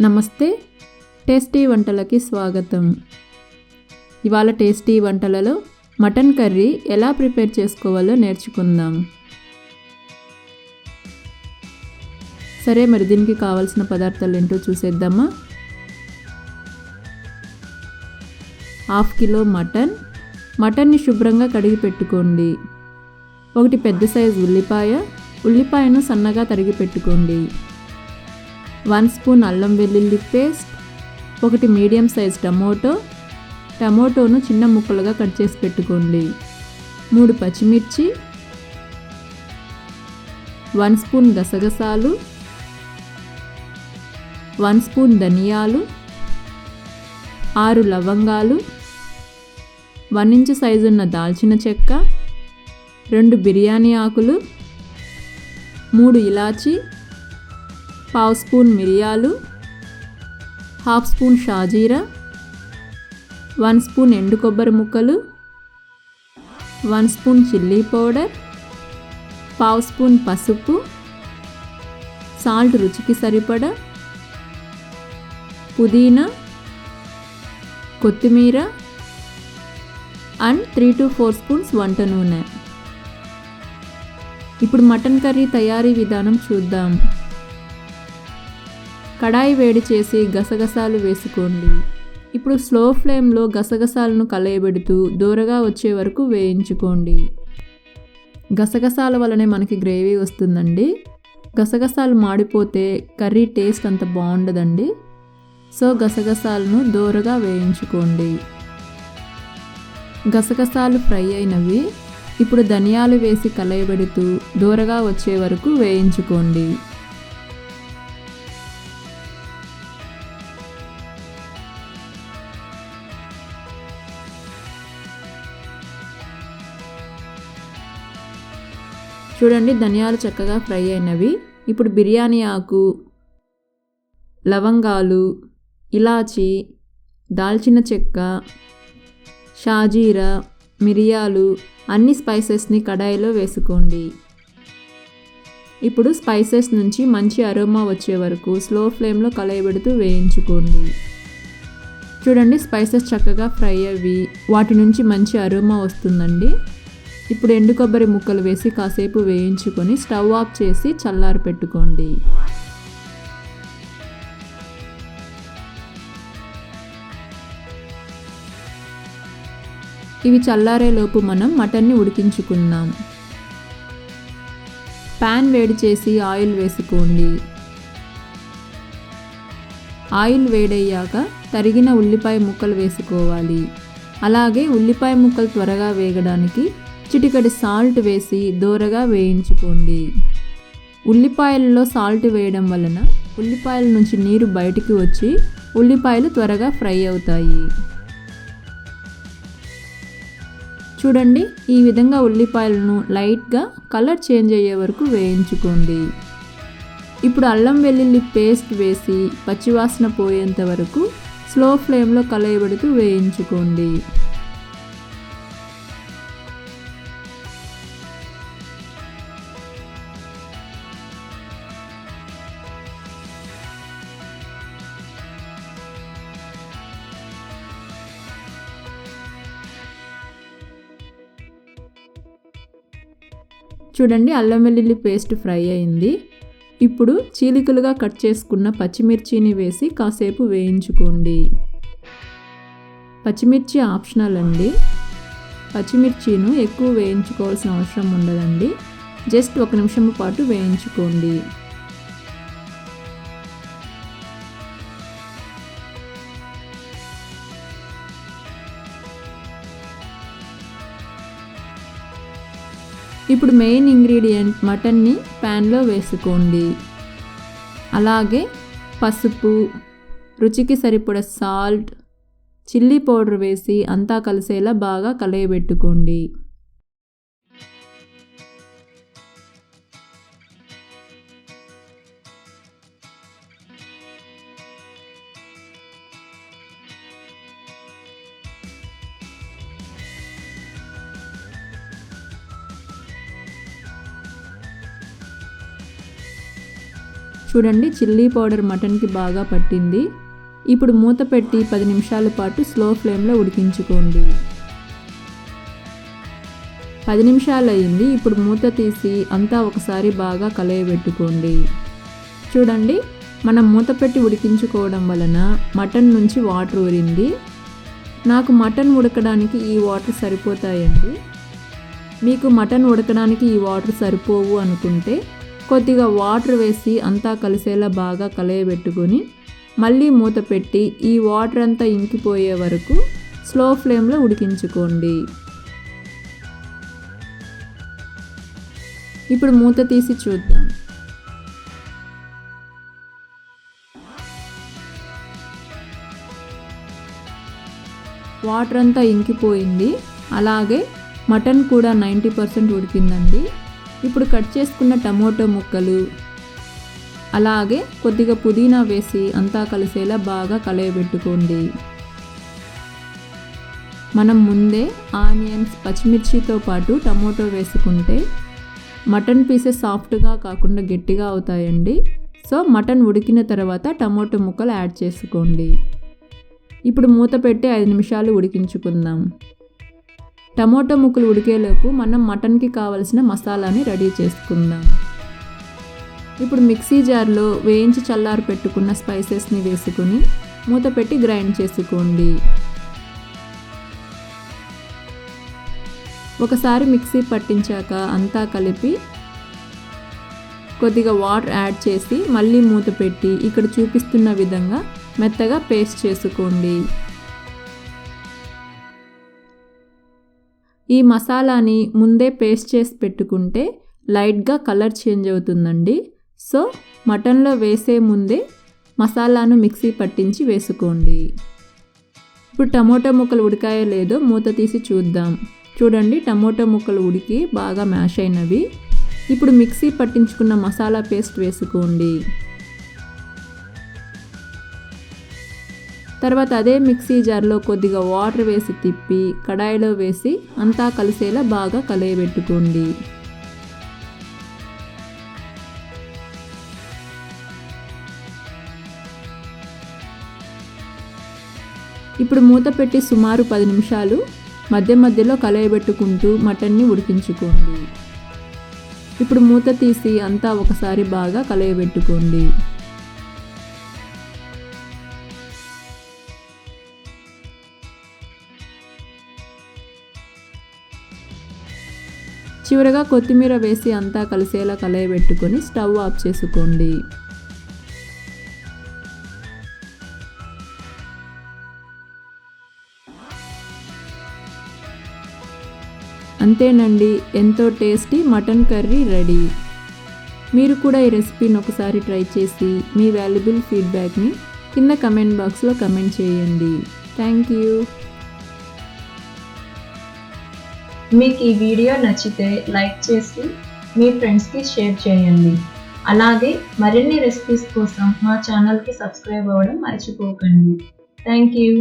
నమస్తే, టేస్టీ వంటలకి స్వాగతం. ఇవాళ టేస్టీ వంటలలో మటన్ కర్రీ ఎలా ప్రిపేర్ చేసుకోవాలో నేర్చుకుందాం. సరే, మరి దీనికి కావాల్సిన పదార్థాలు ఏంటో చూసేద్దామా. 1/2 కిలో మటన్ని శుభ్రంగా కడిగి పెట్టుకోండి. 1 పెద్ద సైజు ఉల్లిపాయను సన్నగా తరిగి పెట్టుకోండి. 1 స్పూన్ అల్లం వెల్లుల్లి పేస్ట్, 1 మీడియం సైజ్ టమోటోను చిన్న ముక్కలుగా కట్ చేసి పెట్టుకోండి. 3 పచ్చిమిర్చి, 1 స్పూన్ గసగసాలు, 1 స్పూన్ ధనియాలు, 6 లవంగాలు, 1 ఇంచు సైజు ఉన్న దాల్చిన చెక్క, 2 బిర్యానీ ఆకులు, 3 ఇలాచి, 1/2 స్పూన్ మిరియాలు, 1/2 స్పూన్ షాజీరా, 1 స్పూన్ ఎండు కొబ్బరి ముక్కలు, 1 స్పూన్ చిల్లీ పౌడర్, 1/2 స్పూన్ పసుపు, సాల్ట్ రుచికి సరిపడా, పుదీనా, కొత్తిమీర అండ్ 3 to 4 స్పూన్స్ వంట నూనె. ఇప్పుడు మటన్ కర్రీ తయారీ విధానం చూద్దాం. కడాయి వేడి చేసి గసగసాలు వేసుకోండి. ఇప్పుడు స్లో ఫ్లేమ్లో గసగసాలను కలయబెడుతూ దూరగా వచ్చే వరకు వేయించుకోండి. గసగసాల వలనే మనకి గ్రేవీ వస్తుందండి. గసగసాలు మాడిపోతే కర్రీ టేస్ట్ అంత బాగుండదండి. సో గసగసాలను దూరగా వేయించుకోండి. గసగసాలు ఫ్రై అయినవి. ఇప్పుడు ధనియాలు వేసి కలయబెడుతూ దూరగా వచ్చే వరకు వేయించుకోండి. చూడండి, ధనియాలు చక్కగా ఫ్రై అయినవి. ఇప్పుడు బిర్యానీ ఆకు, లవంగాలు, ఇలాచి, దాల్చిన చెక్క, షాజీరా, మిరియాలు అన్ని స్పైసెస్ని కడాయిలో వేసుకోండి. ఇప్పుడు స్పైసెస్ నుంచి మంచి అరోమా వచ్చే వరకు స్లో ఫ్లేమ్లో కలయబెడుతూ వేయించుకోండి. చూడండి, స్పైసెస్ చక్కగా ఫ్రై అవి వాటి నుంచి మంచి అరోమా వస్తుందండి. ఇప్పుడు ఎండు కొబ్బరి ముక్కలు వేసి కాసేపు వేయించుకొని స్టవ్ ఆఫ్ చేసి చల్లారి పెట్టుకోండి. ఇవి చల్లారేలోపు మనం మటన్ని ఉడికించుకుందాం. ప్యాన్ వేడి చేసి ఆయిల్ వేసుకోండి. ఆయిల్ వేడయ్యాక తరిగిన ఉల్లిపాయ ముక్కలు వేసుకోవాలి. అలాగే ఉల్లిపాయ ముక్కలు త్వరగా వేగడానికి చిటికెడు సాల్ట్ వేసి దూరగా వేయించుకోండి. ఉల్లిపాయలలో సాల్ట్ వేయడం వలన ఉల్లిపాయల నుంచి నీరు బయటికి వచ్చి ఉల్లిపాయలు త్వరగా ఫ్రై అవుతాయి. చూడండి, ఈ విధంగా ఉల్లిపాయలను లైట్గా కలర్ చేంజ్ అయ్యే వరకు వేయించుకోండి. ఇప్పుడు అల్లం వెల్లుల్లి పేస్ట్ వేసి పచ్చివాసన పోయేంత వరకు స్లో ఫ్లేమ్లో కలయబెడుతూ వేయించుకోండి. చూడండి, అల్లం వెల్లుల్లి పేస్ట్ ఫ్రై అయింది. ఇప్పుడు చీలికలుగా కట్ చేసుకున్న పచ్చిమిర్చిని వేసి కాసేపు వేయించుకోండి. పచ్చిమిర్చి ఆప్షనల్ అండి. పచ్చిమిర్చిను ఎక్కువ వేయించుకోవాల్సిన అవసరం ఉండదండి. జస్ట్ 1 నిమిషం పాటు వేయించుకోండి. ఇప్పుడు మెయిన్ ఇంగ్రీడియంట్ మటన్ని ప్యాన్లో వేసుకోండి. అలాగే పసుపు, రుచికి సరిపడా సాల్ట్, చిల్లీ పౌడర్ వేసి అంతా కలిసేలా బాగా కలయబెట్టుకోండి. చూడండి చిల్లీ పౌడర్ మటన్కి బాగా పట్టింది. ఇప్పుడు మూత పెట్టి 10 నిమిషాల పాటు స్లో ఫ్లేమ్లో ఉడికించుకోండి. 10 నిమిషాలు అయింది. ఇప్పుడు మూత తీసి అంతా ఒకసారి బాగా కలయబెట్టుకోండి. చూడండి మనం మూత పెట్టి ఉడికించుకోవడం వలన మటన్ నుంచి వాటర్ ఊరింది. నాకు మటన్ ఉడకడానికి ఈ వాటర్ సరిపోతాయండి. మీకు మటన్ ఉడకడానికి ఈ వాటర్ సరిపోవు అనుకుంటే కొద్దిగా వాటర్ వేసి అంతా కలిసేలా బాగా కలయబెట్టుకొని మళ్ళీ మూత పెట్టి ఈ వాటర్ అంతా ఇంకిపోయే వరకు స్లో ఫ్లేమ్లో ఉడికించుకోండి. ఇప్పుడు మూత తీసి చూద్దాం. వాటర్ అంతా ఇంకిపోయింది. అలాగే మటన్ కూడా 90% ఉడికిందండి. ఇప్పుడు కట్ చేసుకున్న టమోటో ముక్కలు అలాగే కొద్దిగా పుదీనా వేసి అంతా కలిసేలా బాగా కలయబెట్టుకోండి. మనం ముందే ఆనియన్స్ పచ్చిమిర్చితో పాటు టమోటో వేసుకుంటే మటన్ పీసెస్ సాఫ్ట్గా కాకుండా గట్టిగా అవుతాయండి. సో మటన్ ఉడికిన తర్వాత టమోటో ముక్కలు యాడ్ చేసుకోండి. ఇప్పుడు మూత పెట్టి 5 నిమిషాలు ఉడికించుకుందాం. టమోటో ముక్కలు ఉడికేలోపు మనం మటన్కి కావలసిన మసాలాని రెడీ చేసుకుందాం. ఇప్పుడు మిక్సీ జార్లో వేయించి చల్లారి పెట్టుకున్న స్పైసెస్ని వేసుకొని మూత పెట్టి గ్రైండ్ చేసుకోండి. ఒకసారి మిక్సీ పట్టించాక అంతా కలిపి కొద్దిగా వాటర్ యాడ్ చేసి మళ్ళీ మూత పెట్టి ఇక్కడ చూపిస్తున్న విధంగా మెత్తగా పేస్ట్ చేసుకోండి. ఈ మసాలాని ముందే పేస్ట్ చేసి పెట్టుకుంటే లైట్గా కలర్ చేంజ్ అవుతుందండి. సో మటన్లో వేసే ముందే మసాలాను మిక్సీ పట్టించి వేసుకోండి. ఇప్పుడు టమోటో ముక్కలు ఉడికాయో లేదో మూత తీసి చూద్దాం. చూడండి టమోటో ముక్కలు ఉడికి బాగా మ్యాష్ అయినవి. ఇప్పుడు మిక్సీ పట్టించుకున్న మసాలా పేస్ట్ వేసుకోండి. తర్వాత అదే మిక్సీ జార్లో కొద్దిగా వాటర్ వేసి తిప్పి కడాయిలో వేసి అంతా కలిసేలా బాగా కలయబెట్టుకోండి. ఇప్పుడు మూత పెట్టి సుమారు 10 నిమిషాలు మధ్య మధ్యలో కలయబెట్టుకుంటూ మటన్ని ఉడికించుకోండి. ఇప్పుడు మూత తీసి అంతా ఒకసారి బాగా కలయబెట్టుకోండి. చివరగా కొత్తిమీర వేసి అంతా కలిసేలా కలయబెట్టుకొని స్టవ్ ఆఫ్ చేసుకోండి. అంతేనండి, ఎంతో టేస్టీ మటన్ కర్రీ రెడీ. మీరు కూడా ఈ రెసిపీని ఒకసారి ట్రై చేసి మీ వాల్యుబుల్ ఫీడ్బ్యాక్ని కింద కమెంట్ బాక్స్లో కమెంట్ చేయండి. Thank you. మీకు ఈ వీడియో నచ్చితే లైక్ చేసి మీ ఫ్రెండ్స్కి షేర్ చేయండి. అలాగే మరిన్ని రెసిపీస్ కోసం మా ఛానల్కి సబ్స్క్రైబ్ అవ్వడం మర్చిపోకండి. Thank you.